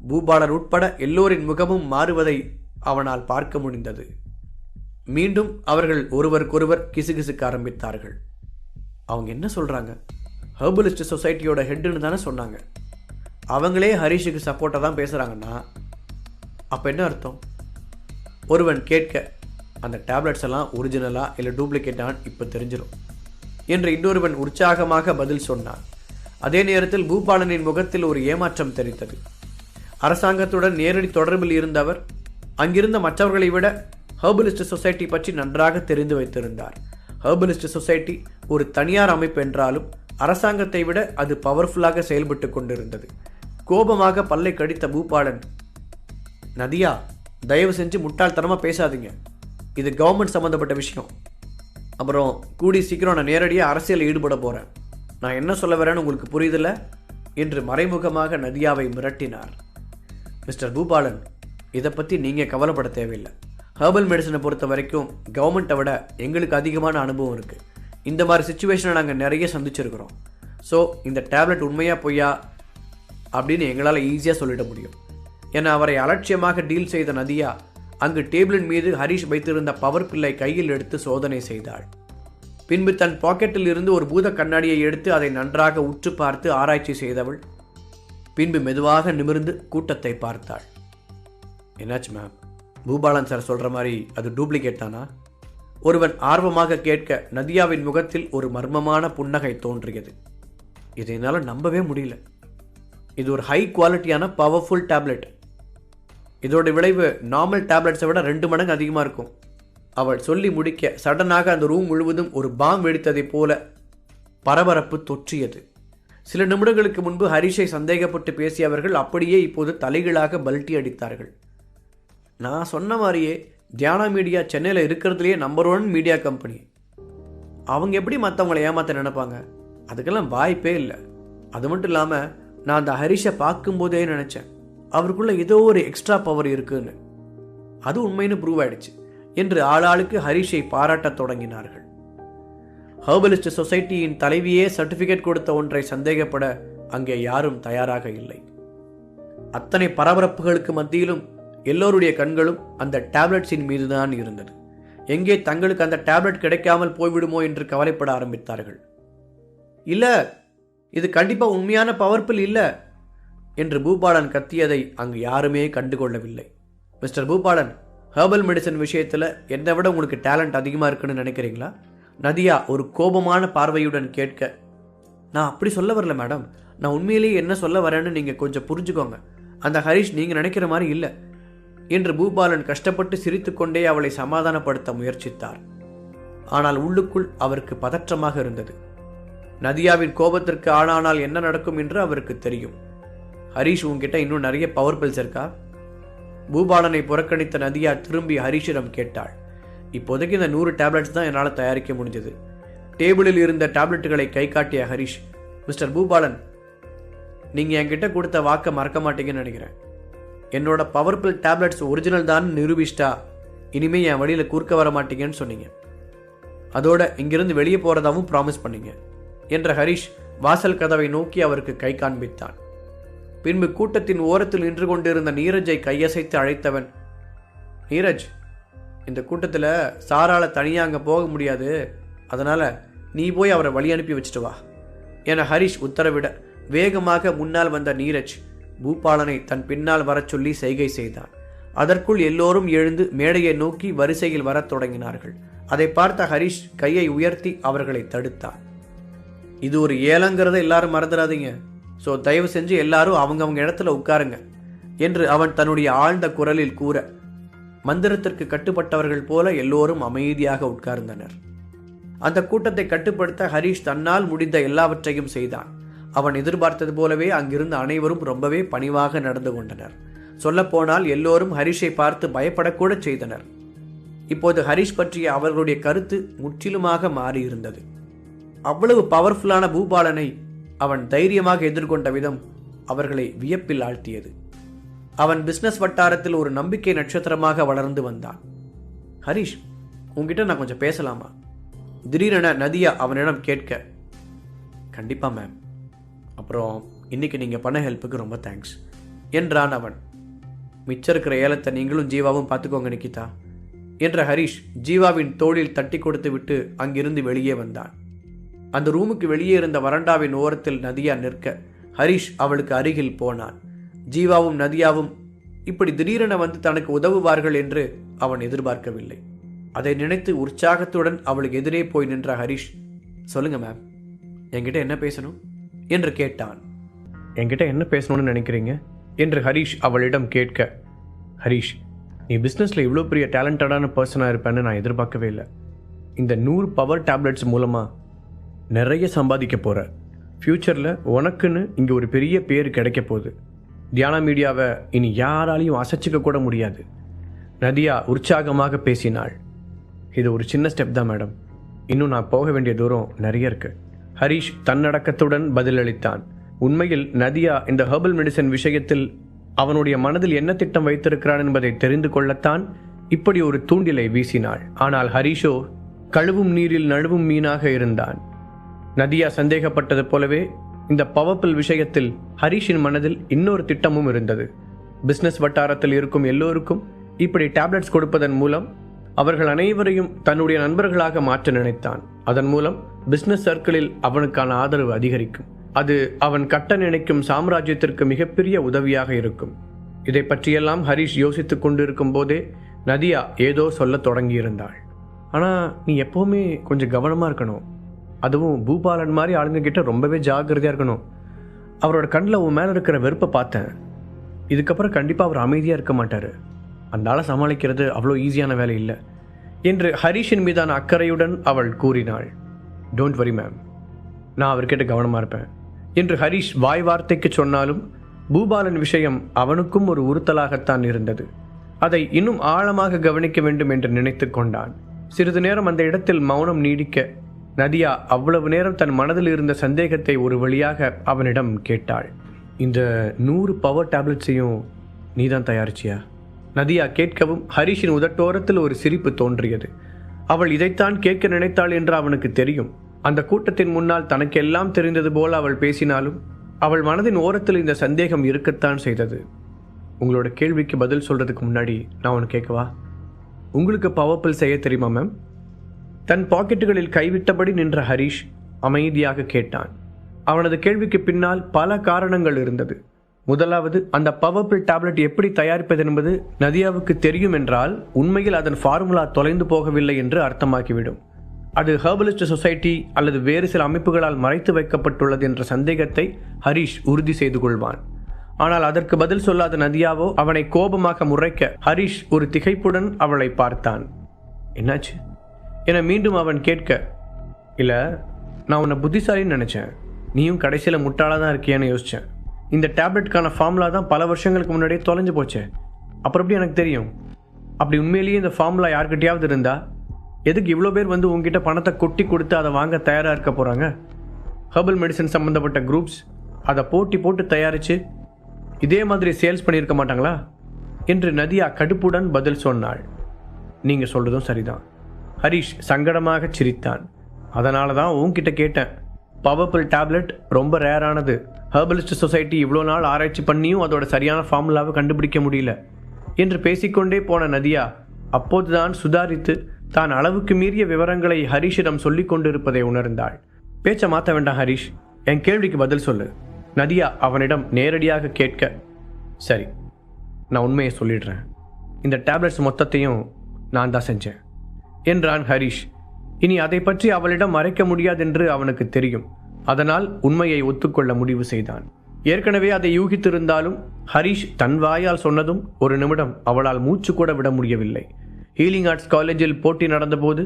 பூபாலன் உட்பட எல்லோரின் முகமும் மாறுவதை அவனால் பார்க்க முடிந்தது. மீண்டும் அவர்கள் ஒருவருக்கொருவர் கிசுகிசுக்க ஆரம்பித்தார்கள். அவங்க என்ன சொல்கிறாங்க? ஹெர்பலிஸ்ட் சொசைட்டியோட ஹெட்டுன்னு தானே சொன்னாங்க. அவங்களே ஹரிஷுக்கு சப்போர்ட்டாக தான் பேசுகிறாங்கன்னா அப்போ என்ன அர்த்தம்? ஒருவன் கேட்க, அந்த டேப்லெட்ஸ் எல்லாம் ஒரிஜினலா இல்லை டூப்ளிகேட்டான்னு இப்போ தெரிஞ்சிடும் என்று இன்னொருவன் உற்சாகமாக பதில் சொன்னான். அதே நேரத்தில் பூபாலனின் முகத்தில் ஒரு ஏமாற்றம் தெரிந்தது. அரசாங்கத்துடன் நேரடி தொடர்பில் இருந்தவர் அங்கிருந்த மற்றவர்களை விட ஹெர்பலிஸ்ட் சொசைட்டி பற்றி நன்றாக தெரிந்து வைத்திருந்தார். ஹெர்பலிஸ்ட் சொசைட்டி ஒரு தனியார் அமைப்பு என்றாலும் அரசாங்கத்தை விட அது பவர்ஃபுல்லாக செயல்பட்டு கொண்டிருந்தது. கோபமாக பல்லை கடித்த பூபாலன், நதியா, தயவு செஞ்சு முட்டாள்தனமாக பேசாதீங்க. இது கவர்மெண்ட் சம்மந்தப்பட்ட விஷயம். அப்புறம் கூடி சீக்கிரம் நான் நேரடியாக அரசியலில் ஈடுபட போகிறேன். நான் என்ன சொல்ல வரேன்னு உங்களுக்கு புரியுதில்ல என்று மறைமுகமாக நதியாவை மிரட்டினார். மிஸ்டர் பூபாலன், இதை பற்றி நீங்கள் கவலைப்பட தேவையில்லை. ஹெர்பல் மெடிசனை பொறுத்த வரைக்கும் கவர்மெண்ட்டை விட எங்களுக்கு அதிகமான அனுபவம் இருக்குது. இந்த மாதிரி சுச்சுவேஷனை நாங்கள் நிறைய சந்திச்சிருக்கிறோம். ஸோ இந்த டேப்லெட் உண்மையாக பொய்யா அப்படின்னு எங்களால் ஈஸியாக சொல்லிட முடியும் என அவரை அலட்சியமாக டீல் செய்த நதியா அங்கு டேபிளின் மீது ஹரிஷ் வைத்திருந்த பவர் பில்லை கையில் எடுத்து சோதனை செய்தாள். பின்பு தன் பாக்கெட்டில் இருந்து ஒரு பூத கண்ணாடியை எடுத்து அதை நன்றாக உற்று பார்த்து ஆராய்ச்சி செய்தவள் பின்பு மெதுவாக நிமிர்ந்து கூட்டத்தை பார்த்தாள். என்னாச்சு மேம்? பூபாலன் சார் சொல்கிற மாதிரி அது டூப்ளிகேட் தானா? ஒருவன் ஆர்வமாக கேட்க நதியாவின் முகத்தில் ஒரு மர்மமான புன்னகை தோன்றியது. இதை என்னால் நம்பவே முடியல. இது ஒரு ஹை குவாலிட்டியான பவர்ஃபுல் டேப்லெட். இதோட விளைவு நார்மல் டேப்லெட்ஸை விட 2 மடங்கு அதிகமாக இருக்கும். அவள் சொல்லி முடிக்க சடனாக அந்த ரூம் முழுவதும் ஒரு பாம் வெடித்ததைப் போல பரபரப்பு தொற்றியது. சில நிமிடங்களுக்கு முன்பு ஹரிஷை சந்தேகப்பட்டு பேசியவர்கள் அப்படியே இப்போது தலைகளாக பல்ட்டி அடித்தார்கள். நான் சொன்ன மாதிரியே தியானா மீடியா சென்னையில் இருக்கிறதுலையே நம்பர் 1 மீடியா கம்பெனி. அவங்க எப்படி மற்றவங்களை ஏமாற்ற நினைப்பாங்க? அதுக்கெல்லாம் வாய்ப்பே இல்லை. அது மட்டும் இல்லாமல் நான் அந்த ஹரிஷை பார்க்கும்போதே நினச்சேன் அவருக்குள்ள ஏதோ ஒரு எக்ஸ்ட்ரா பவர் இருக்குன்னு. அது உண்மைன்னு ப்ரூவ் ஆயிடுச்சு என்று ஆளாளுக்கு ஹரிஷை பாராட்டத் தொடங்கினார்கள். ஹெர்பலிஸ்ட் சொசைட்டியின் தலைவியே சர்டிஃபிகேட் கொடுத்த ஒன்றை சந்தேகப்பட அங்கே யாரும் தயாராக இல்லை. அத்தனை பரபரப்புகளுக்கு மத்தியிலும் எல்லோருடைய கண்களும் அந்த டேப்லெட்ஸின் மீதுதான் இருந்தது. எங்கே தங்களுக்கு அந்த டேப்லெட் கிடைக்காமல் போய்விடுமோ என்று கவலைப்பட ஆரம்பித்தார்கள். இல்லை, இது கண்டிப்பாக உண்மையான பவர்ஃபுல் இல்லை என்று பூபாலன் கத்தியதை அங்கு யாருமே கண்டுகொள்ளவில்லை. மிஸ்டர் பூபாலன், ஹெர்பல் மெடிசன் விஷயத்தில் என்னை விட உங்களுக்கு டேலண்ட் அதிகமாக இருக்குன்னு நினைக்கிறீங்களா? நதியா ஒரு கோபமான பார்வையுடன் கேட்க, நான் அப்படி சொல்ல வரல மேடம். நான் உண்மையிலேயே என்ன சொல்ல வரேன்னு நீங்கள் கொஞ்சம் புரிஞ்சுக்கோங்க. அந்த ஹரிஷ் நீங்கள் நினைக்கிற மாதிரி இல்லை என்று பூபாலன் கஷ்டப்பட்டு சிரித்துக்கொண்டே அவளை சமாதானப்படுத்த முயற்சித்தார். ஆனால் உள்ளுக்குள் அவருக்கு பதற்றமாக இருந்தது. நதியாவின் கோபத்திற்கு ஆளானால் என்ன நடக்கும் என்று அவருக்கு தெரியும். ஹரிஷ், உங்ககிட்ட இன்னும் நிறைய பவர் பில்ஸ் இருக்கா? பூபாலனை புறக்கணித்த நதியா திரும்பி ஹரிஷிடம் கேட்டாள். இப்போதைக்கு இந்த 100 டேப்லெட்ஸ் தான் என்னால் தயாரிக்க முடிஞ்சது. டேபிளில் இருந்த டேப்லெட்டுகளை கை காட்டிய ஹரிஷ், மிஸ்டர் பூபாலன், நீங்கள் என்கிட்ட கொடுத்த வாக்கை மறக்க மாட்டீங்கன்னு நினைக்கிறேன். என்னோட பவர்ஃபுல் டேப்லெட்ஸ் ஒரிஜினல் தான் நிரூபிச்சிட்டா இனிமே என் வழியில் குறுக்க வர மாட்டீங்கன்னு சொன்னீங்க. அதோட இங்கிருந்து வெளியே போகிறதாவும் ப்ராமிஸ் பண்ணீங்க என்ற ஹரிஷ் வாசல் கதவை நோக்கி அவருக்கு கை காண்பித்தான். பின்பு கூட்டத்தின் ஓரத்தில் நின்று கொண்டிருந்த நீரஜை கையசைத்து அழைத்தவன், நீரஜ், இந்த கூட்டத்தில் சாரால தனியாக அங்கே போக முடியாது, அதனால் நீ போய் அவரை வழி அனுப்பி வச்சுட்டு வா என ஹரிஷ் உத்தரவிட வேகமாக முன்னால் வந்த நீரஜ் பூபாலனை தன் பின்னால் வரச் சொல்லி செய்கை செய்தான். அதற்குள் எல்லோரும் எழுந்து மேடையை நோக்கி வரிசையில் வரத் தொடங்கினார்கள். அதை பார்த்த ஹரிஷ் கையை உயர்த்தி அவர்களை தடுத்தான். இது ஒரு ஏலங்கிறத எல்லாரும் மறந்துடாதீங்க. ஸோ தயவு செஞ்சு எல்லாரும் அவங்கவங்க இடத்துல உட்காருங்க என்று அவன் தன்னுடைய ஆழ்ந்த குரலில் கூற மந்திரத்திற்கு கட்டுப்பட்டவர்கள் போல எல்லோரும் அமைதியாக உட்கார்ந்தனர். அந்த கூட்டத்தை கட்டுப்படுத்த ஹரிஷ் தன்னால் முடிந்த எல்லாவற்றையும் செய்தான். அவன் எதிர்பார்த்தது போலவே அங்கிருந்த அனைவரும் ரொம்பவே பணிவாக நடந்து கொண்டனர். சொல்லப்போனால் எல்லோரும் ஹரிஷை பார்த்து பயப்படக்கூட செய்தனர். இப்போது ஹரிஷ் பற்றிய அவர்களுடைய கருத்து முற்றிலுமாக மாறியிருந்தது. அவ்வளவு பவர்ஃபுல்லான பூபாலனை அவன் தைரியமாக எதிர்கொண்ட விதம் அவர்களை வியப்பில் ஆழ்த்தியது. அவன் பிசினஸ் வட்டாரத்தில் ஒரு நம்பிக்கை நட்சத்திரமாக வளர்ந்து வந்தான். ஹரிஷ், உங்ககிட்ட நான் கொஞ்சம் பேசலாமா? திடீரென நதியா அவனிடம் கேட்க, கண்டிப்பா மேம். அப்புறம் இன்னைக்கு நீங்கள் பண்ண ஹெல்ப்புக்கு ரொம்ப தேங்க்ஸ் என்றான் அவன். மிச்சம் இருக்கிற ஏலத்தை நீங்களும் ஜீவாவும் பார்த்துக்கோங்க நிக்கிதா என்ற ஹரிஷ் ஜீவாவின் தோளில் தட்டி கொடுத்து விட்டு அங்கிருந்து வெளியே வந்தான். அந்த ரூமுக்கு வெளியே இருந்த வறண்டாவின் ஓரத்தில் நதியா நிற்க ஹரிஷ் அவளுக்கு அருகில் போனான். ஜீவாவும் நதியாவும் இப்படி திடீரென வந்து தனக்கு உதவுவார்கள் என்று அவன் எதிர்பார்க்கவில்லை. அதை நினைத்து உற்சாகத்துடன் அவளுக்கு எதிரே போய் நின்ற ஹரிஷ், சொல்லுங்க மேம், என்கிட்ட என்ன பேசணும் என்று கேட்டான். என்கிட்ட என்ன பேசணும்னு நினைக்கிறீங்க என்று ஹரிஷ் அவளிடம் கேட்க, ஹரிஷ், நீ பிஸ்னஸில் இவ்வளோ பெரிய டேலண்டடான பர்சனாக இருப்பேன்னு நான் எதிர்பார்க்கவே இல்லை. இந்த 100 பவர் டேப்லெட்ஸ் மூலமாக நிறைய சம்பாதிக்க போகிற. ஃப்யூச்சரில் உனக்குன்னு இங்கே ஒரு பெரிய பேர் கிடைக்க போகுது. தியானா மீடியாவை இனி யாராலையும் அசைச்சிக்க கூட முடியாது. நதியா உற்சாகமாக பேசினாள். இது ஒரு சின்ன ஸ்டெப் தான் மேடம், இன்னும் நான் போக வேண்டிய தூரம் நிறைய இருக்கு. ஹரிஷ் தன்னடக்கத்துடன் பதிலளித்தான். உண்மையில் நதியா இந்த ஹெர்பல் மெடிசன் விஷயத்தில் அவனுடைய மனதில் என்ன திட்டம் வைத்திருக்கிறான் என்பதை தெரிந்து கொள்ளத்தான் இப்படி ஒரு தூண்டிலை வீசினாள். ஆனால் ஹரிஷோ கழுவும் நீரில் நழுவும் மீனாக இருந்தான். நதியா சந்தேகப்பட்டது போலவே இந்த பவர்ஃபுல் விஷயத்தில் ஹரிஷின் மனதில் இன்னொரு திட்டமும் இருந்தது. பிசினஸ் வட்டாரத்தில் இருக்கும் எல்லோருக்கும் இப்படி டேப்லெட்ஸ் கொடுப்பதன் மூலம் அவர்கள் அனைவரையும் தன்னுடைய நண்பர்களாக மாற்ற நினைத்தான். அதன் மூலம் பிசினஸ் சர்க்கிளில் அவனுக்கான ஆதரவு அதிகரிக்கும். அது அவன் கட்ட நினைக்கும் சாம்ராஜ்யத்திற்கு மிகப்பெரிய உதவியாக இருக்கும். இதை பற்றியெல்லாம் ஹரிஷ் யோசித்துக் கொண்டிருக்கும் போதே நதியா ஏதோ சொல்ல தொடங்கியிருந்தாள். ஆனால் நீ எப்போவுமே கொஞ்சம் கவனமாக இருக்கணும். அதுவும் பூபாலன் மாதிரி ஆளுங்க கிட்ட ரொம்பவே ஜாக்கிரதையாக இருக்கணும். அவரோட கண்ணில் உன் மேலே இருக்கிற வெறுப்பை பார்த்தேன். இதுக்கப்புறம் கண்டிப்பாக அவர் அமைதியாக இருக்க மாட்டார். அந்த ஆளை சமாளிக்கிறது அவ்வளோ ஈஸியான வேலை இல்லை என்று ஹரிஷின் மீதான அக்கறையுடன் அவள் கூறினாள். டோன்ட் வரி மேம், நான் அவர்கிட்ட கவனமாக இருப்பேன் என்று ஹரிஷ் வாய் வார்த்தைக்கு சொன்னாலும் பூபாலன் விஷயம் அவனுக்கும் ஒரு உறுத்தலாகத்தான் இருந்தது. அதை இன்னும் ஆழமாக கவனிக்க வேண்டும் என்று நினைத்து கொண்டான். சிறிது நேரம் அந்த இடத்தில் மௌனம் நீடிக்க நதியா அவ்வளவு நேரம் தன் மனதில் இருந்த சந்தேகத்தை ஒரு வழியாக அவனிடம் கேட்டாள். இந்த 100 பவர் டேப்லெட்ஸையும் நீதான் தயாரிச்சியா? நதியா கேட்கவும் ஹரிஷின் உதட்டோரத்தில் ஒரு சிரிப்பு தோன்றியது. அவள் இதைத்தான் கேட்க நினைத்தாள் என்று அவனுக்கு தெரியும். அந்த கூட்டத்தின் முன்னால் தனக்கெல்லாம் தெரிந்தது போல அவள் பேசினாலும் அவள் மனதின் ஓரத்தில் இந்த சந்தேகம் இருக்கத்தான் செய்தது. உங்களோட கேள்விக்கு பதில் சொல்றதுக்கு முன்னாடி நான் ஒன்று கேட்கவா? உங்களுக்கு பவர்ஃபுல் செய்ய தெரியுமா மேம்? தன் பாக்கெட்டுகளில் கைவிட்டபடி நின்ற ஹரிஷ் அமைதியாக கேட்டான். அவனது கேள்விக்கு பின்னால் பல காரணங்கள் இருந்தது. முதலாவது, அந்த பவர்ஃபுல் டேப்லெட் எப்படி தயாரிப்பது என்பது நதியாவுக்கு தெரியும் என்றால் உண்மையில் அதன் ஃபார்முலா தொலைந்து போகவில்லை என்று அர்த்தமாக்கிவிடும். அது ஹெர்பலிஸ்ட் சொசைட்டி அல்லது வேறு சில அமைப்புகளால் மறைத்து வைக்கப்பட்டுள்ளது என்ற சந்தேகத்தை ஹரிஷ் உறுதி செய்து கொள்வான். ஆனால் அதற்கு பதில் சொல்லாத நதியாவோ அவனை கோபமாக முறைக்க ஹரிஷ் ஒரு திகைப்புடன் அவளை பார்த்தான். என்னாச்சு என மீண்டும் அவன் கேட்க, இல்லை, நான் உன்னை புத்திசாலின்னு நினச்சேன். நீயும் கடைசியில் முட்டாளாக தான் இருக்கியான்னு யோசித்தேன். இந்த டேப்லெட்டுக்கான ஃபார்முலா தான் பல வருஷங்களுக்கு முன்னாடியே தொலைஞ்சு போச்சே. அப்புறம் எப்படி எனக்கு தெரியும்? அப்படி உண்மையிலேயே இந்த ஃபார்முலா யார்கிட்டையாவது இருந்தால் எதுக்கு இவ்வளோ பேர் வந்து உங்ககிட்ட பணத்தை கொட்டி கொடுத்து அதை வாங்க தயாராக இருக்க போகிறாங்க? ஹெர்பல் மெடிசன் சம்மந்தப்பட்ட குரூப்ஸ் அதை போட்டி போட்டு தயாரித்து இதே மாதிரி சேல்ஸ் பண்ணியிருக்க மாட்டாங்களா என்று நதியா கடுப்புடன் பதில் சொன்னாள். நீங்கள் சொல்கிறதும் சரிதான். ஹரிஷ் சங்கடமாக சிரித்தான். அதனால தான் உன்கிட்ட கேட்டேன். பவர்ஃபுல் டேப்லெட் ரொம்ப ரேரானது. ஹெர்பலிஸ்ட் சொசைட்டி இவ்வளோ நாள் ஆராய்ச்சி பண்ணியும் அதோட சரியான ஃபார்முலாவை கண்டுபிடிக்க முடியல என்று பேசிக்கொண்டே போன நதியா அப்போதுதான் சுதாரித்து தான் அளவுக்கு மீறிய விவரங்களை ஹரிஷிடம் சொல்லிக் கொண்டிருப்பதை உணர்ந்தாள். பேச்சை மாற்ற வேண்டாம் ஹரிஷ், என் கேள்விக்கு பதில் சொல்லு. நதியா அவனிடம் நேரடியாக கேட்க, சரி, நான் உண்மையை சொல்லிடுறேன். இந்த டேப்லெட்ஸ் மொத்தத்தையும் நான் தான் செஞ்சேன் என்றான் ஹரிஷ். இனி அதை பற்றி அவளிடம் மறைக்க முடியாதென்று அவனுக்கு தெரியும். அதனால் உண்மையை ஒத்துக்கொள்ள முடிவு செய்தான். ஏற்கனவே அதை யூகித்திருந்தாலும் ஹரிஷ் தன் வாயால் சொன்னதும் ஒரு நிமிடம் அவளால் மூச்சு கூட விட முடியவில்லை. ஹீலிங் ஆர்ட்ஸ் காலேஜில் போட்டி நடந்தபோது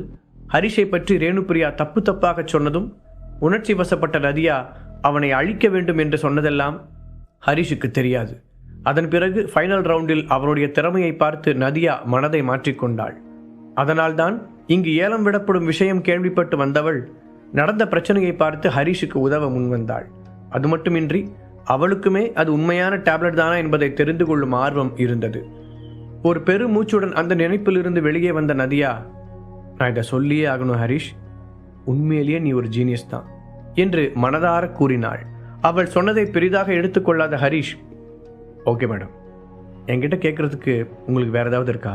ஹரிஷை பற்றி ரேணுபிரியா தப்பு தப்பாக சொன்னதும் உணர்ச்சி வசப்பட்ட நதியா அவனை அழிக்க வேண்டும் என்று சொன்னதெல்லாம் ஹரிஷுக்கு தெரியாது. அதன் பிறகு ஃபைனல் ரவுண்டில் அவனுடைய திறமையை பார்த்து நதியா மனதை மாற்றிக்கொண்டாள். அதனால்தான் இங்கு ஏலம் விடப்படும் விஷயம் கேள்விப்பட்டு வந்தவள் நடந்த பிரச்சனையை பார்த்து ஹரிஷுக்கு உதவ முன்வந்தாள். அது மட்டுமின்றி அவளுக்குமே அது உண்மையான டேப்லெட் தானா என்பதை தெரிந்து கொள்ளும் ஆர்வம் இருந்தது. ஒரு பெரு மூச்சுடன் அந்த நினைப்பிலிருந்து வெளியே வந்த நதியா, நான் இதை சொல்லியே ஆகணும் ஹரிஷ், உண்மையிலேயே நீ ஒரு ஜீனியஸ் தான் என்று மனதார கூறினாள். அவள் சொன்னதை பெரிதாக எடுத்துக்கொள்ளாத ஹரிஷ், ஓகே மேடம், என்கிட்ட கேட்குறதுக்கு உங்களுக்கு வேறு ஏதாவது இருக்கா?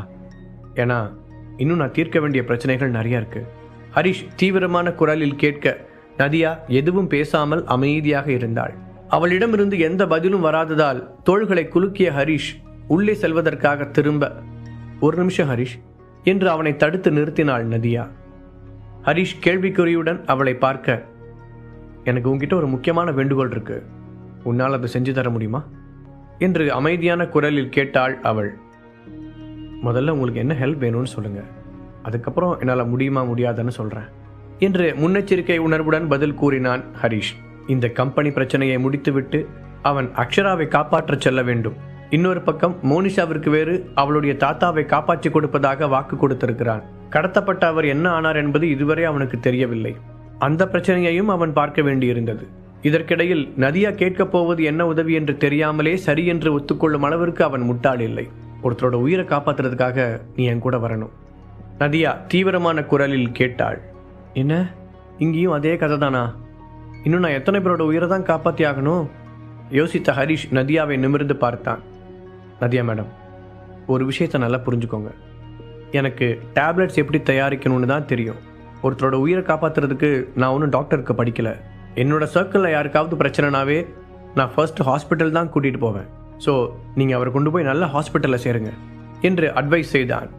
ஏன்னா இன்னும் நான் தீர்க்க வேண்டிய பிரச்சனைகள் நிறையா இருக்குது. ஹரிஷ் தீவிரமான குரலில் கேட்க நதியா எதுவும் பேசாமல் அமைதியாக இருந்தாள். அவளிடமிருந்து எந்த பதிலும் வராததால் தோள்களை குலுக்கிய ஹரிஷ் உள்ளே செல்வதற்காக திரும்ப, ஒரு நிமிஷம் ஹரிஷ் என்று அவனை தடுத்து நிறுத்தினாள் நதியா. ஹரிஷ் கேள்விக்குறியுடன் அவளை பார்க்க, எனக்கு உங்ககிட்ட ஒரு முக்கியமான வேண்டுகோள் இருக்கு, உன்னால் அதை செஞ்சு தர முடியுமா என்று அமைதியான குரலில் கேட்டாள் அவள். முதல்ல உங்களுக்கு என்ன ஹெல்ப் வேணும்னு சொல்லுங்க, அதுக்கப்புறம் என்னால் முடியுமா முடியாதுன்னு சொல்கிறேன் என்று முன்னெச்சரிக்கை உணர்வுடன் பதில் கூறினான் ஹரிஷ். இந்த கம்பெனி பிரச்சனையை முடித்துவிட்டு அவன் அக்ஷராவை காப்பாற்றச் செல்ல வேண்டும். இன்னொரு பக்கம் மோனிஷாவிற்கு வேறு அவளுடைய தாத்தாவை காப்பாற்றி கொடுப்பதாக வாக்கு கொடுத்திருக்கிறான். கடத்தப்பட்ட அவர் என்ன ஆனார் என்பது இதுவரை அவனுக்கு தெரியவில்லை. அந்த பிரச்சனையையும் அவன் பார்க்க வேண்டியிருந்தது. இதற்கிடையில் நதியா கேட்கப் போவது என்ன உதவி என்று தெரியாமலே சரி என்று ஒத்துக்கொள்ளும் அளவிற்கு அவன் முட்டாள் இல்லை. ஒருத்தரோட உயிரை காப்பாற்றுறதுக்காக நீ என் கூட வரணும். நதியா தீவிரமான குரலில் கேட்டாள். என்ன, இங்கேயும் அதே கதை தானா? இன்னும் நான் எத்தனை பேரோட உயிரை தான் காப்பாற்றி ஆகணும்? யோசித்த ஹரிஷ் நதியாவை நிமிர்ந்து பார்த்தான். நதியா மேடம், ஒரு விஷயத்தை நல்லா புரிஞ்சுக்கோங்க. எனக்கு டேப்லெட்ஸ் எப்படி தயாரிக்கணும்னு தான் தெரியும். ஒருத்தரோட உயிரை காப்பாற்றுறதுக்கு நான் ஒன்றும் டாக்டருக்கு படிக்கலை. என்னோட சர்க்கிளில் யாருக்காவது பிரச்சனைனாவே நான் ஃபர்ஸ்ட் ஹாஸ்பிட்டல் தான் கூட்டிகிட்டு போவேன். ஸோ நீங்கள் அவரை கொண்டு போய் நல்ல ஹாஸ்பிட்டலில் சேருங்க என்று அட்வைஸ் செய்தான்.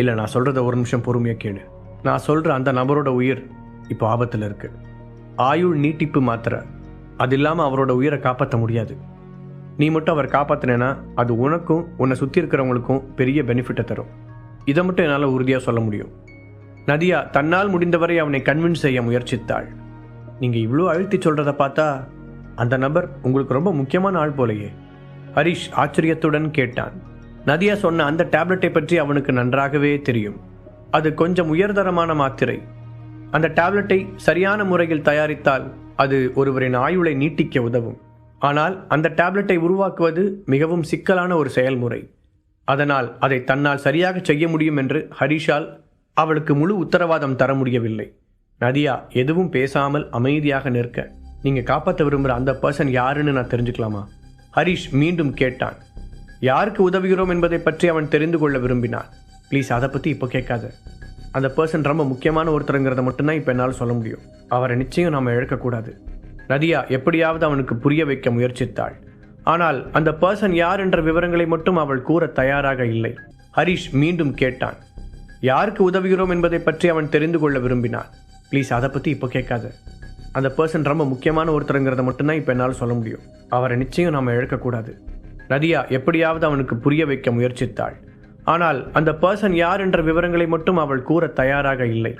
இல்லை, நான் சொல்கிறத ஒரு நிமிஷம் பொறுமையாக கேளு. நான் சொல்கிற அந்த நபரோட உயிர் இப்போ ஆபத்தில் இருக்குது. ஆயுள் நீட்டிப்பு மாத்திரை, அது இல்லாமல் அவரோட உயிரை காப்பாற்ற முடியாது. நீ மட்டும் அவர் காப்பாற்றினேன்னா அது உனக்கும் உன்னை சுற்றி இருக்கிறவங்களுக்கும் பெரிய பெனிஃபிட்டை தரும். இதை மட்டும் என்னால் உறுதியாக சொல்ல முடியும். நதியா தன்னால் முடிந்தவரை அவனை கன்வின்ஸ் செய்ய முயற்சித்தாள். நீங்கள் இவ்வளோ அழுத்தி சொல்கிறத பார்த்தா அந்த நபர் உங்களுக்கு ரொம்ப முக்கியமான ஆள் போலையே. ஹரிஷ் ஆச்சரியத்துடன் கேட்டான். நதியா சொன்ன அந்த டேப்லெட்டை பற்றி அவனுக்கு நன்றாகவே தெரியும். அது கொஞ்சம் உயர்தரமான மாத்திரை. அந்த டேப்லெட்டை சரியான முறையில் தயாரித்தால் அது ஒருவரின் ஆயுளை நீட்டிக்க உதவும். ஆனால் அந்த டேப்லெட்டை உருவாக்குவது மிகவும் சிக்கலான ஒரு செயல்முறை. அதனால் அதை தன்னால் சரியாக செய்ய முடியும் என்று ஹரிஷால் அவளுக்கு முழு உத்தரவாதம் தர முடியவில்லை. நதியா எதுவும் பேசாமல் அமைதியாக நிற்க, நீங்கள் காப்பாற்ற விரும்புகிற அந்த பர்சன் யாருன்னு நான் தெரிஞ்சுக்கலாமா? ஹரிஷ் மீண்டும் கேட்டான். யாருக்கு உதவுகிறோம் என்பதை பற்றி அவன் தெரிந்து கொள்ள விரும்பினான். ப்ளீஸ், அதை பற்றி இப்போ கேட்காத. அந்த பர்சன் ரொம்ப முக்கியமான ஒருத்தருங்கிறத மட்டும்தான் இப்போ என்னால் சொல்ல முடியும். அவரை நிச்சயம் நாம் இழக்கக்கூடாது. நதியா எப்படியாவது அவனுக்கு புரிய வைக்க முயற்சித்தாள். ஆனால் அந்த பர்சன் யார் என்ற விவரங்களை மட்டும் அவள் கூற தயாராக இல்லை. ஹரிஷ் மீண்டும் கேட்டான். யாருக்கு உதவுகிறோம் என்பதை பற்றி அவன் தெரிந்து கொள்ள விரும்பினான். ப்ளீஸ், அதை பற்றி இப்போ கேட்காத. அந்த பர்சன் ரொம்ப முக்கியமான ஒருத்தருங்கிறத மட்டும்தான் இப்போ என்னால் சொல்ல முடியும். அவரை நிச்சயம் நாம் இழக்கக்கூடாது. நதியா எப்படியாவது அவனுக்கு புரிய வைக்க முயற்சித்தாள். ஆனால் அந்த பர்சன் யார் என்ற விவரங்களை மட்டும் அவள் கூற தயாராக இல்லை.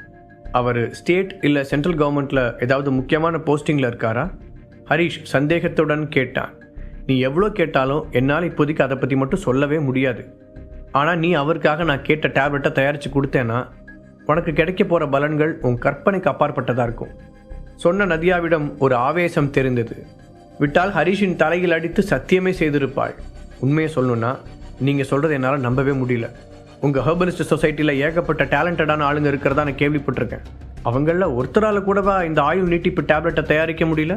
அவர் ஸ்டேட் இல்லை சென்ட்ரல் கவர்மெண்ட்டில் ஏதாவது முக்கியமான போஸ்டிங்கில் இருக்காரா? ஹரிஷ் சந்தேகத்துடன் கேட்டான். நீ எவ்வளோ கேட்டாலும் என்னால் இப்போதைக்கு அதை பற்றி மட்டும் சொல்லவே முடியாது. ஆனால் நீ அவருக்காக நான் கேட்ட டேப்லெட்டை தயாரித்து கொடுத்தேன்னா உனக்கு கிடைக்க போகிற பலன்கள் உன் கற்பனைக்கு அப்பாற்பட்டதாக இருக்கும். சொன்ன நதியாவிடம் ஒரு ஆவேசம் தெரிந்தது. விட்டால் ஹரிஷின் தலையில் அடித்து சத்தியமே செய்திருப்பாள். உண்மையை சொல்லணும்னா நீங்கள் சொல்கிறது என்னால் நம்பவே முடியல. உங்கள் ஹெர்பலிஸ்ட் சொசைட்டியில் ஏகப்பட்ட டேலண்டடான ஆளுங்க இருக்கிறதா நான் கேள்விப்பட்டிருக்கேன். அவங்களில் ஒருத்தரால் கூடவா இந்த ஆயுள் நீட்டிப்பு டேப்லெட்டை தயாரிக்க முடியல?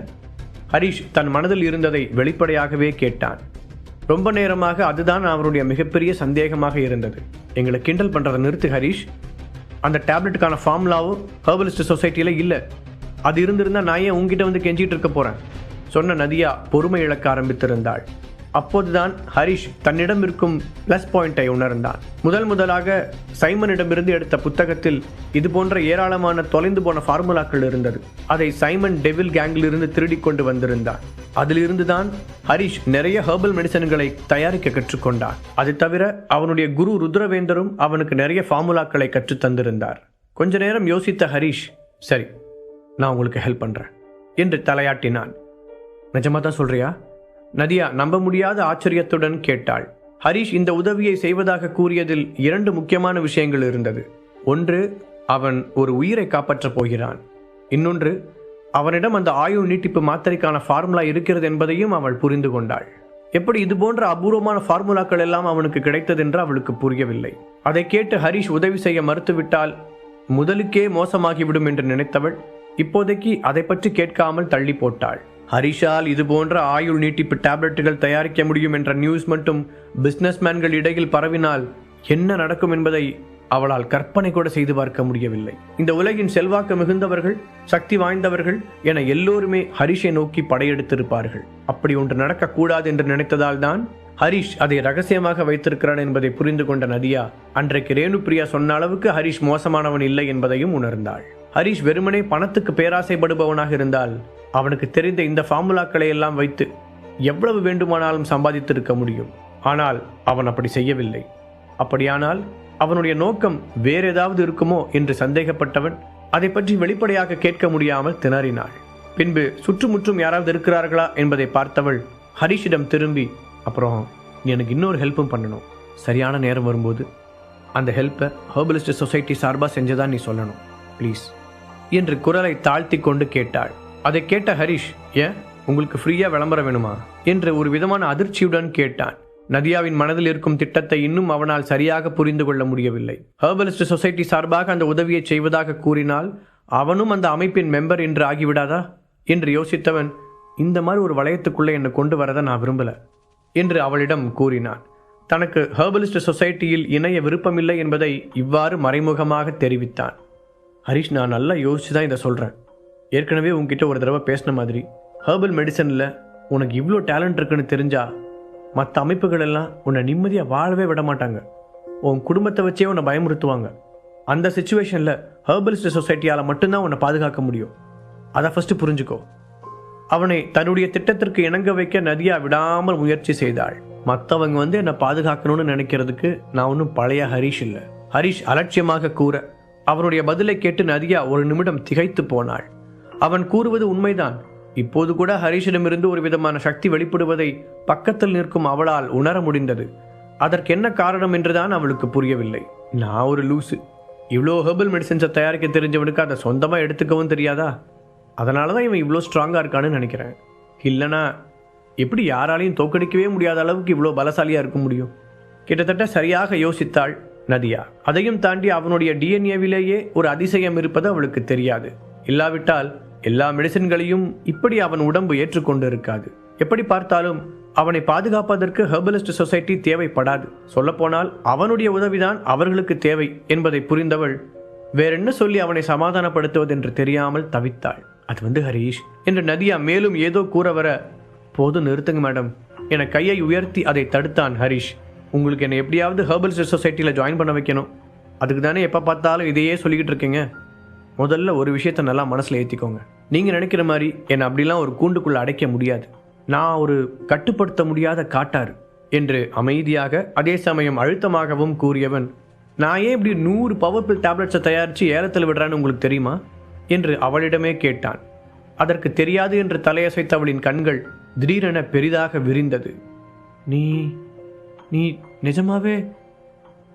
ஹரிஷ் தன் மனதில் இருந்ததை வெளிப்படையாகவே கேட்டான். ரொம்ப நேரமாக அதுதான் அவருடைய மிகப்பெரிய சந்தேகமாக இருந்தது. எங்களை கிண்டல் பண்ணுறதை நிறுத்து ஹரிஷ். அந்த டேப்லெட்டுக்கான ஃபார்முலாவும் ஹெர்பலிஸ்ட் சொசைட்டியில் இல்லை. அது இருந்திருந்தால் நான் ஏன் உங்ககிட்ட வந்து கெஞ்சிட்டு இருக்க போகிறேன்? சொன்ன நதியா பொறுமை இழக்க ஆரம்பித்திருந்தாள். அப்போதுதான் ஹரிஷ் தன்னிடம் இருக்கும் ப்ளஸ் பாயிண்டை உணர்ந்தான். முதலாக சைமனிடமிருந்து எடுத்த புத்தகத்தில் இது போன்ற ஏராளமான தொலைந்து போன ஃபார்முலாக்கள் இருந்தது. அதை சைமன் டெவில் கேங்கிலிருந்து திருடி கொண்டு வந்திருந்தான். அதிலிருந்துதான் ஹரிஷ் நிறைய ஹெர்பல் மெடிசன்களை தயாரிக்க கற்றுக்கொண்டான். அது தவிர அவனுடைய குரு ருத்ரவேந்தரும் அவனுக்கு நிறைய ஃபார்முலாக்களை கற்றுத் தந்திருந்தார். கொஞ்ச நேரம் யோசித்த ஹரிஷ், சரி, நான் உங்களுக்கு ஹெல்ப் பண்ணுறேன் என்று தலையாட்டினான். நிஜமாக தான் சொல்றியா? நதியா நம்ப முடியாத ஆச்சரியத்துடன் கேட்டாள். ஹரிஷ் இந்த உதவியை செய்வதாக கூறியதில் 2 முக்கியமான விஷயங்கள் இருந்தது. ஒன்று, அவன் ஒரு உயிரை காப்பாற்றப் போகிறான். இன்னொன்று, அவனிடம் அந்த ஆயுள் நீட்டிப்பு மாத்திரைக்கான ஃபார்முலா இருக்கிறது என்பதையும் அவள் புரிந்து கொண்டாள். எப்படி இது போன்ற அபூர்வமான ஃபார்முலாக்கள் எல்லாம் அவனுக்கு கிடைத்ததென்று அவளுக்கு புரியவில்லை. அதை கேட்டு ஹரிஷ் உதவி செய்ய மறுத்துவிட்டால் முதலுக்கே மோசமாகிவிடும் என்று நினைத்தவள் இப்போதைக்கு அதை பற்றி கேட்காமல் தள்ளி போட்டாள். ஹரிஷால் இது போன்ற ஆயுள் நீட்டிப்பு டேப்லெட்டுகள் தயாரிக்க முடியும் என்ற நியூஸ் மட்டும் பிசினஸ்மேன்கள் இடையில் பரவினால் என்ன நடக்கும் என்பதை அவளால் கற்பனை கூட செய்து பார்க்க முடியவில்லை. இந்த உலகின் செல்வாக்கு மிகுந்தவர்கள், சக்தி வாய்ந்தவர்கள் என எல்லோருமே ஹரிஷை நோக்கி படையெடுத்திருப்பார்கள். அப்படி ஒன்று நடக்கக்கூடாது என்று நினைத்ததால் தான் ஹரிஷ் அதை ரகசியமாக வைத்திருக்கிறான் என்பதை புரிந்து கொண்ட நதியா அன்றைக்கு ரேணுபிரியா சொன்ன அளவுக்கு ஹரிஷ் மோசமானவன் இல்லை என்பதையும் உணர்ந்தாள். ஹரிஷ் வெறுமனே பணத்துக்கு பேராசைப்படுபவனாக இருந்தால் அவனுக்கு தெரிந்த இந்த ஃபார்முலாக்களை எல்லாம் வைத்து எவ்வளவு வேண்டுமானாலும் சம்பாதித்திருக்க முடியும். ஆனால் அவன் அப்படி செய்யவில்லை. அப்படியானால் அவனுடைய நோக்கம் வேற ஏதாவது இருக்குமோ என்று சந்தேகப்பட்டவன் அதை பற்றி வெளிப்படையாக கேட்க முடியாமல் திணறினாள். பின்பு சுற்றுமுற்றும் யாராவது இருக்கிறார்களா என்பதை பார்த்தவள் ஹரிஷிடம் திரும்பி, அப்புறம் நீ எனக்கு இன்னொரு ஹெல்ப்பும் பண்ணணும். சரியான நேரம் வரும்போது அந்த ஹெல்ப்பை ஹெர்பலிஸ்ட் சொசைட்டி சார்பாக செஞ்சதான் நீ சொல்லணும் ப்ளீஸ் என்று குரலை தாழ்த்தி கொண்டு கேட்டாள். அதை கேட்ட ஹரிஷ், ஏன் உங்களுக்கு ஃப்ரீயாக விளம்பரம் வேணுமா என்று ஒரு விதமான அதிர்ச்சியுடன் கேட்டான். நதியாவின் மனதில் இருக்கும் திட்டத்தை இன்னும் அவனால் சரியாக புரிந்து கொள்ள முடியவில்லை. ஹெர்பலிஸ்ட் சொசைட்டி சார்பாக அந்த உதவியை செய்வதாக கூறினால் அவனும் அந்த அமைப்பின் மெம்பர் என்று ஆகிவிடாதா என்று யோசித்தவன், இந்த மாதிரி ஒரு வளையத்துக்குள்ளே என்னை கொண்டு வரதை நான் விரும்பல என்று அவளிடம் கூறினான். தனக்கு ஹெர்பலிஸ்ட் சொசைட்டியில் இணைய விருப்பமில்லை என்பதை இவ்வாறு மறைமுகமாக தெரிவித்தான். ஹரிஷ், நான் நல்லா யோசிச்சு தான் இதை சொல்கிறேன். ஏற்கனவே உங்ககிட்ட ஒரு தடவை பேசின மாதிரி ஹெர்பல் மெடிசனில் உனக்கு இவ்வளோ டேலண்ட் இருக்குன்னு தெரிஞ்சா மற்ற அமைப்புகள் எல்லாம் உன்னை நிம்மதியாக வாழவே விட மாட்டாங்க. உன் குடும்பத்தை வச்சே உன்னை பயமுறுத்துவாங்க. அந்த சிச்சுவேஷனில் ஹெர்பலிஸ்ட் சொசைட்டியால் மட்டும்தான் உன்னை பாதுகாக்க முடியும். அதை ஃபஸ்ட்டு புரிஞ்சுக்கோ. அவனை தன்னுடைய திட்டத்திற்கு இணங்க வைக்க நதியா விடாமல் முயற்சி செய்தாள். மற்றவங்க என்னை பாதுகாக்கணும்னு நினைக்கிறதுக்கு நான் ஒன்றும் பழைய ஹரிஷ் இல்லை. ஹரிஷ் அலட்சியமாக கூற அவனுடைய பதிலை கேட்டு நதியா ஒரு நிமிடம் திகைத்து போனாள். அவன் கூறுவது உண்மைதான். இப்போது கூட ஹரிஷிடமிருந்து ஒரு விதமான சக்தி வெளிப்படுவதை பக்கத்தில் நிற்கும் அவளால் உணர முடிந்தது. அதற்கு என்ன காரணம் என்றுதான் அவளுக்கு புரியவில்லை. நான் ஒரு லூசு, இவ்வளோ ஹெர்பல் மெடிசன்ஸை தயாரிக்க தெரிஞ்சவனுக்கு அதை சொந்தமாக எடுத்துக்கவும் தெரியாதா? அதனால தான் இவன் இவ்வளோ ஸ்ட்ராங்காக இருக்கான்னு நினைக்கிறேன். இல்லைனா எப்படி யாராலையும் தோக்கடிக்கவே முடியாத அளவுக்கு இவ்வளோ பலசாலியாக இருக்க முடியும்? கிட்டத்தட்ட சரியாக யோசித்தாள் நதியா. அதையும் தாண்டி அவனுடைய டிஎன்ஏவிலேயே ஒரு அதிசயம் இருப்பது அவளுக்கு தெரியாது. இல்லாவிட்டால் எல்லா மெடிசின்களையும் இப்படி அவன் உடம்பு ஏற்றுக்கொண்டு இருக்காது. எப்படி பார்த்தாலும் அவனை பாதுகாப்பதற்கு ஹெர்பலிஸ்ட் சொசைட்டி தேவைப்படாது. சொல்லப்போனால் அவனுடைய உதவிதான் அவர்களுக்கு தேவை என்பதை புரிந்தவள் வேறென்ன சொல்லி அவனை சமாதானப்படுத்துவதென்று தெரியாமல் தவித்தாள். அது ஹரீஷ் என்று நதியா மேலும் ஏதோ கூற வர, போதும் நிறுத்துங்க மேடம் என கையை உயர்த்தி அதை தடுத்தான் ஹரீஷ். உங்களுக்கு என்னை எப்படியாவது ஹெர்பலிஸ்ட் சொசைட்டியில் ஜாயின் பண்ண வைக்கணும். அதுக்கு தானே எப்போ பார்த்தாலும் இதையே சொல்லிக்கிட்டு இருக்கீங்க. முதல்ல ஒரு விஷயத்த நல்லா மனசில் ஏற்றிக்கோங்க. நீங்கள் நினைக்கிற மாதிரி என்னை அப்படிலாம் ஒரு கூண்டுக்குள்ளே அடைக்க முடியாது. நான் ஒரு கட்டுப்படுத்த முடியாத காட்டாறு என்று அமைதியாக அதே சமயம் அழுத்தமாகவும் கூறியவன், நான் ஏன் இப்படி 100 பவர்ஃபுல் டேப்லெட்ஸை தயாரித்து ஏலத்தில் விடுறான்னு உங்களுக்கு தெரியுமா என்று அவளிடமே கேட்டான். அதற்கு தெரியாது என்று தலையசைத்த அவளின் கண்கள் திடீரென பெரிதாக விரிந்தது. நீ நீ நிஜமாவே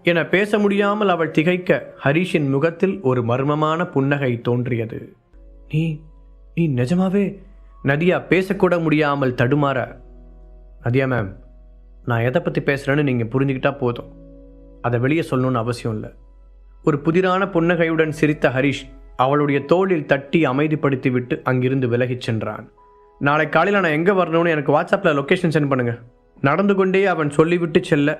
என பேச முடியாமல் அவள் திகைக்க ஹரிஷின் முகத்தில் ஒரு மர்மமான புன்னகை தோன்றியது. நீ நீ நிஜமாவே? நதியா பேசக்கூட முடியாமல் தடுமாற, நதியா மேம், நான் எதை பற்றி பேசுகிறேன்னு நீங்கள் புரிஞ்சுக்கிட்டா போதும். அதை வெளியே சொல்லணும்னு அவசியம் இல்லை. ஒரு புதிரான புன்னகையுடன் சிரித்த ஹரிஷ் அவளுடைய தோளில் தட்டி அமைதிப்படுத்தி விட்டு அங்கிருந்து விலகிச் சென்றான். நாளை காலையில் நான் எங்கே வரணும்னு எனக்கு வாட்ஸ்அப்பில் லொக்கேஷன் சென்ட் பண்ணுங்க. நடந்து கொண்டே அவன் சொல்லிவிட்டு செல்ல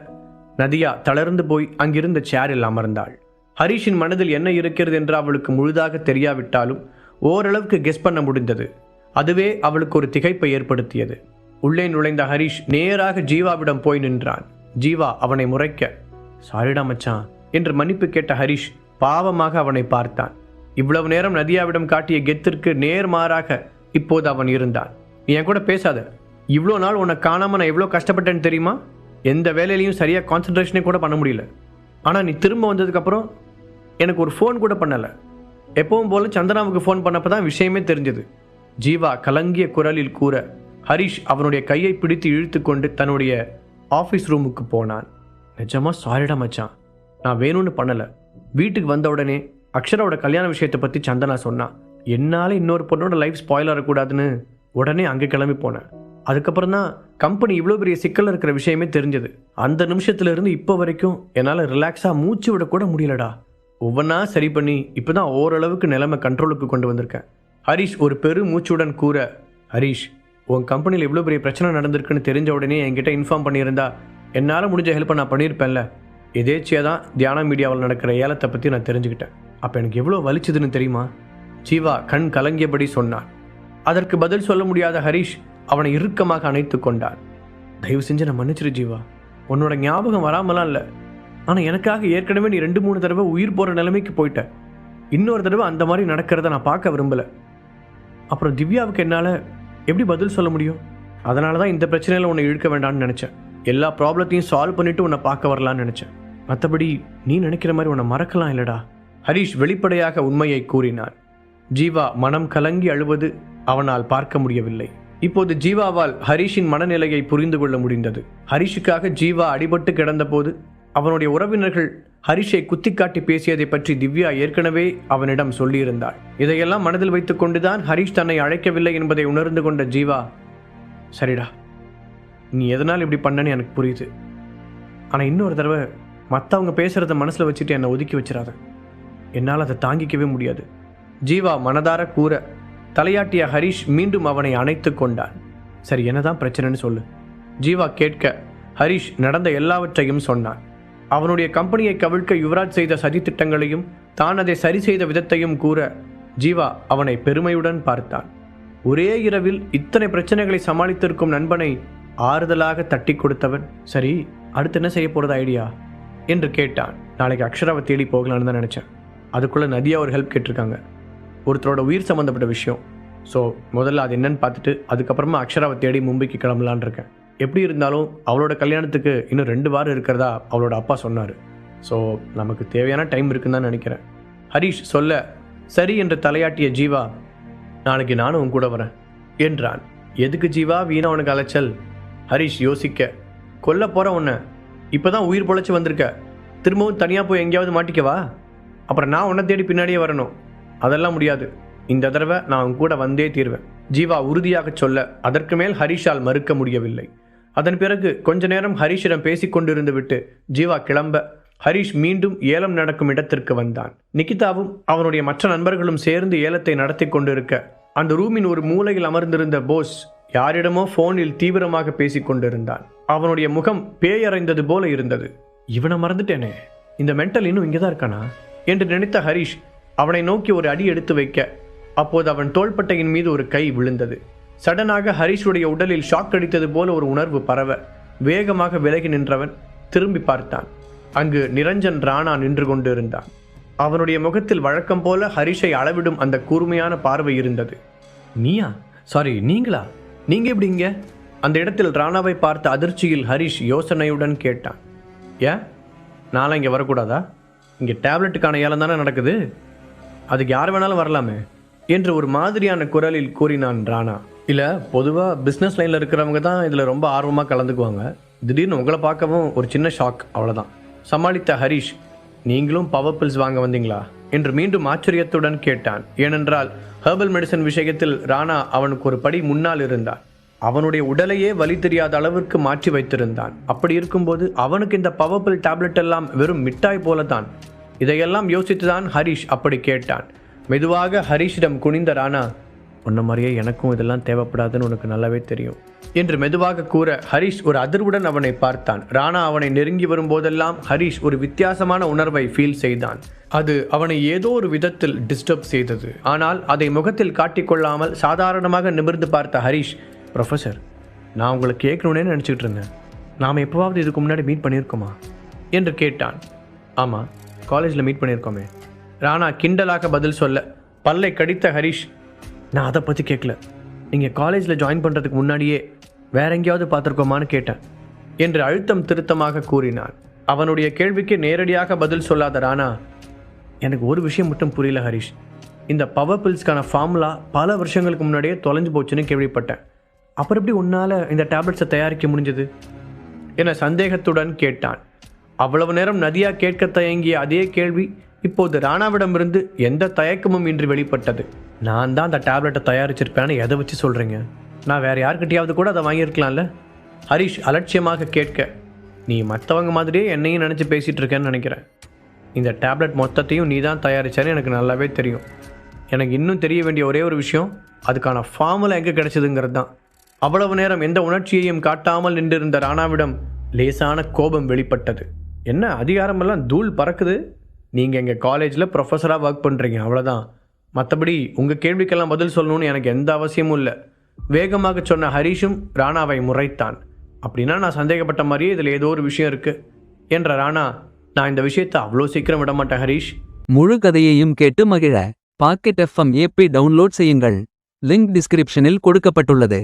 நதியா தளர்ந்து போய் அங்கிருந்த சேரில் அமர்ந்தாள். ஹரிஷின் மனதில் என்ன இருக்கிறது என்று அவளுக்கு முழுதாக தெரியாவிட்டாலும் ஓரளவுக்கு கெஸ் பண்ண முடிந்தது. அதுவே அவளுக்கு ஒரு திகைப்பை ஏற்படுத்தியது. உள்ளே நுழைந்த ஹரிஷ் நேராக ஜீவாவிடம் போய் நின்றான். ஜீவா அவனை முறைக்க, சாரிடா மச்சான் என்று மன்னிப்பு கேட்ட ஹரிஷ் பாவமாக அவனை பார்த்தான். இவ்வளவு நேரம் நதியாவிடம் காட்டிய கெத்திற்கு நேர்மாறாக இப்போது அவன் இருந்தான். நீ என் கூட பேசாத. இவ்வளோ நாள் உன்னை காணாமல் நான் எவ்வளோ கஷ்டப்பட்டேன்னு தெரியுமா? எந்த வேலையிலையும் சரியாக கான்சன்ட்ரேஷனே கூட பண்ண முடியல. ஆனால் நீ திரும்ப வந்ததுக்கப்புறம் எனக்கு ஒரு ஃபோன் கூட பண்ணலை. எப்பவும் போல சந்தனாவுக்கு ஃபோன் பண்ணப்போ தான் விஷயமே தெரிஞ்சது. ஜீவா கலங்கிய குரலில் கூற ஹரிஷ் அவனுடைய கையை பிடித்து இழுத்து கொண்டு தன்னுடைய ஆஃபீஸ் ரூமுக்கு போனான். நிஜமாக சாரிடா மச்சான், நான் வேணும்னு பண்ணலை. வீட்டுக்கு வந்த உடனே அக்ஷராவோட கல்யாண விஷயத்தை பற்றி சந்தனா சொன்னான். என்னால் இன்னொரு பொண்ணோட லைஃப் ஸ்பாயில் ஆகக்கூடாதுன்னு உடனே அங்கே கிளம்பி போனேன். அதுக்கப்புறம் தான் கம்பெனி இவ்வளோ பெரிய சிக்கல் இருக்கிற விஷயமே தெரிஞ்சது. அந்த நிமிஷத்துலேருந்து இப்போ வரைக்கும் என்னால் ரிலாக்ஸாக மூச்சு விடக்கூட முடியலடா. ஒவ்வொன்றா சரி பண்ணி இப்போ தான் ஓரளவுக்கு நிலைமை கண்ட்ரோலுக்கு கொண்டு வந்திருக்கேன். ஹரிஷ் ஒரு பெரு மூச்சுடன் கூற, ஹரிஷ் உன் கம்பெனியில் எவ்வளோ பெரிய பிரச்சனை நடந்திருக்குன்னு தெரிஞ்ச உடனே என்கிட்ட இன்ஃபார்ம் பண்ணியிருந்தா என்னால் முடிஞ்ச ஹெல்ப்பை நான் பண்ணியிருப்பேன்ல. எதேச்சியாக தான் தியானா மீடியாவில் நடக்கிற ஏலத்தை பற்றி நான் தெரிஞ்சுக்கிட்டேன். அப்போ எனக்கு எவ்வளோ வலிச்சுதுன்னு தெரியுமா? ஜீவா கண் கலங்கியபடி சொன்னான். அதற்கு பதில் சொல்ல முடியாத ஹரிஷ் அவனை இறுக்கமாக அணைத்து கொண்டான். தயவு செஞ்சு நான் மன்னிச்சிரு ஜீவா. உன்னோட ஞாபகம் வராமலாம் இல்லை. ஆனால் எனக்காக ஏற்கனவே நீ 2-3 தடவை உயிர் போகிற நிலைமைக்கு போயிட்ட. இன்னொரு தடவை அந்த மாதிரி நடக்கிறத நான் பார்க்க விரும்பலை. அப்புறம் திவ்யாவுக்கு என்னால் எப்படி பதில் சொல்ல முடியும்? அதனால தான் இந்த பிரச்சனையில் உன்னை இழுக்க வேண்டாம்னு நினச்சேன். எல்லா ப்ராப்ளத்தையும் சால்வ் பண்ணிவிட்டு உன்னை பார்க்க வரலான்னு நினச்சேன். மற்றபடி நீ நினைக்கிற மாதிரி உன்னை மறக்கலாம் இல்லடா. ஹரிஷ் வெளிப்படையாக உண்மையை கூறினான். ஜீவா மனம் கலங்கி அழுவது அவனால் பார்க்க முடியவில்லை. இப்போது ஜீவாவால் ஹரிஷின் மனநிலையை புரிந்து கொள்ள முடிந்தது. ஹரிஷுக்காக ஜீவா அடிபட்டு கிடந்தபோது அவனுடைய உறவினர்கள் ஹரிஷை குத்திக்காட்டி பேசியதை பற்றி திவ்யா ஏற்கனவே அவனிடம் சொல்லியிருந்தாள். இதையெல்லாம் மனதில் வைத்துக் கொண்டுதான் ஹரிஷ் தன்னை அழைக்கவில்லை என்பதை உணர்ந்து கொண்ட ஜீவா, சரிடா, நீ எதனால் இப்படி பண்ணன்னு எனக்கு புரியுது. ஆனால் இன்னொரு தடவை மற்றவங்க பேசுகிறத மனசில் வச்சுட்டு என்னை ஒதுக்கி வச்சிடாத. என்னால் அதை தாங்கிக்கவே முடியாது. ஜீவா மனதார கூற தலையாட்டிய ஹரிஷ் மீண்டும் அவனை அணைத்து கொண்டான். சரி, என்னதான் பிரச்சனைன்னு சொல்லு. ஜீவா கேட்க ஹரிஷ் நடந்த எல்லாவற்றையும் சொன்னான். அவனுடைய கம்பெனியை கவிழ்க்க யுவராஜ் செய்த சதி திட்டங்களையும் தான் அதை சரி செய்த விதத்தையும் கூற ஜீவா அவனை பெருமையுடன் பார்த்தான். ஒரே இரவில் இத்தனை பிரச்சனைகளை சமாளித்திருக்கும் நண்பனை ஆறுதலாக தட்டி கொடுத்தவன், சரி அடுத்து என்ன செய்ய போகிறது ஐடியா என்று கேட்டான். நாளைக்கு அக்ஷராவை தேடி போகலான்னு தான் நினச்சேன். அதுக்குள்ளே நதியா ஒரு ஹெல்ப் கேட்டிருக்காங்க. ஒருத்தரோட உயிர் சம்மந்தப்பட்ட விஷயம். ஸோ முதல்ல அது என்னன்னு பார்த்துட்டு அதுக்கப்புறமா அக்ஷராவை தேடி மும்பைக்கு கிளம்பலான் இருக்கேன். எப்படி இருந்தாலும் அவளோட கல்யாணத்துக்கு இன்னும் 2 வாரம் இருக்கிறதா அவளோட அப்பா சொன்னார். ஸோ நமக்கு தேவையான டைம் இருக்குன்னு தான் நினைக்கிறேன். ஹரிஷ் சொல்ல சரி என்று தலையாட்டிய ஜீவா, நாளைக்கு நானும் உன் கூட வரேன் என்றான். எதுக்கு ஜீவா வீணா உனக்கு அலைச்சல்? ஹரிஷ் யோசிக்க, கொல்ல போகிற உன்னை இப்போ தான் உயிர் பொழைச்சி வந்திருக்க, திரும்பவும் தனியாக போய் எங்கேயாவது மாட்டிக்கவா? அப்புறம் நான் உன்னை தேடி பின்னாடியே வரணும். அதெல்லாம் முடியாது. இந்த தடவை நான் உன் கூட வந்தே தீர்வேன், ஜீவா உறுதியாக சொல்ல அதற்கு மேல் ஹரிஷால் மறுக்க முடியவில்லை. அதன் பிறகு கொஞ்ச நேரம் ஹரிஷிடம் பேசிக்கொண்டிருந்து விட்டு ஜீவா கிளம்ப ஹரிஷ் மீண்டும் ஏலம் நடக்கும் இடத்திற்கு வந்தான். நிகிதாவும் அவனுடைய மற்ற நண்பர்களும் சேர்ந்து ஏலத்தை நடத்தி கொண்டிருக்க அந்த ரூமின் ஒரு மூலையில் அமர்ந்திருந்த போஸ் யாரிடமோ போனில் தீவிரமாக பேசிக் கொண்டிருந்தான். அவனுடைய முகம் பேயறைந்தது போல இருந்தது. இவனை மறந்துட்டேனே, இந்த மென்டல் இன்னும் இங்கேதான் இருக்கானா என்று நினைத்த ஹரிஷ் அவனை நோக்கி ஒரு அடி எடுத்து வைக்க அப்போது அவன் தோள்பட்டையின் மீது ஒரு கை விழுந்தது. சடனாக ஹரிஷுடைய உடலில் ஷாக் அடித்தது போல ஒரு உணர்வு பரவ வேகமாக விலகி நின்றவன் திரும்பி பார்த்தான். அங்கு நிரஞ்சன் ராணா நின்று கொண்டு இருந்தான். அவனுடைய முகத்தில் வழக்கம் போல ஹரிஷை அளவிடும் அந்த கூர்மையான பார்வை இருந்தது. நீயா? சாரி, நீங்களா? நீங்க எப்படி இங்க? அந்த இடத்தில் ராணாவை பார்த்த அதிர்ச்சியில் ஹரிஷ் யோசனையுடன் கேட்டான். ஏன், நானும் இங்கே வரக்கூடாதா? இங்கே டேப்லெட்டுக்கான ஏலம் தானே நடக்குது, அதுக்கு யார் வேணாலும் வரலாமே என்று ஒரு மாதிரியான குரலில் கூறினான் ராணா. இல்லை, பொதுவாக பிஸ்னஸ் லைனில் இருக்கிறவங்க தான் இதில் ரொம்ப ஆர்வமாக கலந்துக்குவாங்க. திடீர்னு உங்களை பார்க்கவும் ஒரு சின்ன ஷாக், அவ்வளோதான் சமாளித்த ஹரிஷ். நீங்களும் பவர் பில்ஸ் வாங்க வந்தீங்களா என்று மீண்டும் ஆச்சரியத்துடன் கேட்டான். ஏனென்றால் ஹெர்பல் மெடிசன் விஷயத்தில் ராணா அவனுக்கு ஒரு படி முன்னால் இருந்தான். அவனுடைய உடலையே வலி தெரியாத அளவிற்கு மாற்றி வைத்திருந்தான். அப்படி இருக்கும்போது அவனுக்கு இந்த பவர் பில் டேப்லெட் எல்லாம் வெறும் மிட்டாய் போலதான். இதையெல்லாம் யோசித்துதான் ஹரிஷ் அப்படி கேட்டான். மெதுவாக ஹரிஷிடம் குனிந்த ராணா, உன்ன மாதிரியே எனக்கும் இதெல்லாம் தேவைப்படாதுன்னு உனக்கு நல்லாவே தெரியும் என்று மெதுவாக கூற ஹரிஷ் ஒரு அதிர்வுடன் அவனை பார்த்தான். ராணா அவனை நெருங்கி வரும்போதெல்லாம் ஹரிஷ் ஒரு வித்தியாசமான உணர்வை ஃபீல் செய்தான். அது அவனை ஏதோ ஒரு விதத்தில் டிஸ்டர்ப் செய்தது. ஆனால் அதை முகத்தில் காட்டிக்கொள்ளாமல் சாதாரணமாக நிமிர்ந்து பார்த்த ஹரிஷ், ப்ரொஃபஸர், நான் உங்களை கேட்கணுன்னே நினச்சிக்கிட்டு இருந்தேன். நாம் எப்போவாவது இதுக்கு முன்னாடி மீட் பண்ணியிருக்கோமா என்று கேட்டான். ஆமாம், காலேஜில் மீட் பண்ணியிருக்கோமே. ராணா கிண்டலாக பதில் சொல்ல பல்லை கடித்த ஹரிஷ், நான் அதை பற்றி கேட்கல, நீங்கள் காலேஜில் ஜாயின் பண்ணுறதுக்கு முன்னாடியே வேற எங்கேயாவது பார்த்துருக்கோமான்னு கேட்டேன் என்று அழுத்தம் திருத்தமாக கூறினான். அவனுடைய கேள்விக்கு நேரடியாக பதில் சொல்லாத ராணா, எனக்கு ஒரு விஷயம் மட்டும் புரியல ஹரிஷ். இந்த பவர் பில்ஸ்க்கான ஃபார்முலா பல வருஷங்களுக்கு முன்னாடியே தொலைஞ்சு போச்சுன்னு கேள்விப்பட்டேன். அப்புறம் எப்படி உன்னால் இந்த டேப்லெட்ஸை தயாரிக்க முடிஞ்சது என சந்தேகத்துடன் கேட்டான். அவ்வளவு நேரம் நதியா கேட்க தயங்கிய அதே கேள்வி இப்போது ராணாவிடமிருந்து எந்த தயக்கமும் இன்றி வெளிப்பட்டது. நான் தான் அந்த டேப்லெட்டை தயாரிச்சிருப்பேன்னு எதை வச்சு சொல்கிறீங்க? நான் வேறு யார்கிட்டையாவது கூட அதை வாங்கியிருக்கலாம்ல? ஹரிஷ் அலட்சியமாக கேட்க, நீ மற்றவங்க மாதிரியே என்னையும் நினச்சி பேசிகிட்டு இருக்கேன்னு நினைக்கிறேன். இந்த டேப்லெட் மொத்தத்தையும் நீ தான் தயாரிச்சான்னு எனக்கு நல்லாவே தெரியும். எனக்கு இன்னும் தெரிய வேண்டிய ஒரே ஒரு விஷயம், அதுக்கான ஃபார்முலா எங்கே கிடைச்சதுங்கிறது தான். அவ்வளவு நேரம் எந்த உணர்ச்சியையும் காட்டாமல் நின்றிருந்த ராணாவிடம் லேசான கோபம் வெளிப்பட்டது. என்ன அதிகாரமெல்லாம் தூள் பறக்குது? நீங்கள் எங்கள் காலேஜில் ப்ரொஃபஸராக ஒர்க் பண்ணுறீங்க, அவ்வளோதான். மற்றபடி உங்கள் கேள்விக்கெல்லாம் பதில் சொல்லணும்னு எனக்கு எந்த அவசியமும் இல்லை. வேகமாக சொன்ன ஹரீஷும் ராணாவை முறைத்தான். அப்படின்னா நான் சந்தேகப்பட்ட மாதிரியே இதில் ஏதோ ஒரு விஷயம் இருக்குது என்ற ராணா, நான் இந்த விஷயத்தை அவ்வளோ சீக்கிரம் விட மாட்டேன் ஹரீஷ். முழு கதையையும் கேட்டு மகிழ பாக்கெட் FM ஆப்பை டவுன்லோட் செய்யுங்கள். லிங்க் டிஸ்கிரிப்ஷனில் கொடுக்கப்பட்டுள்ளது.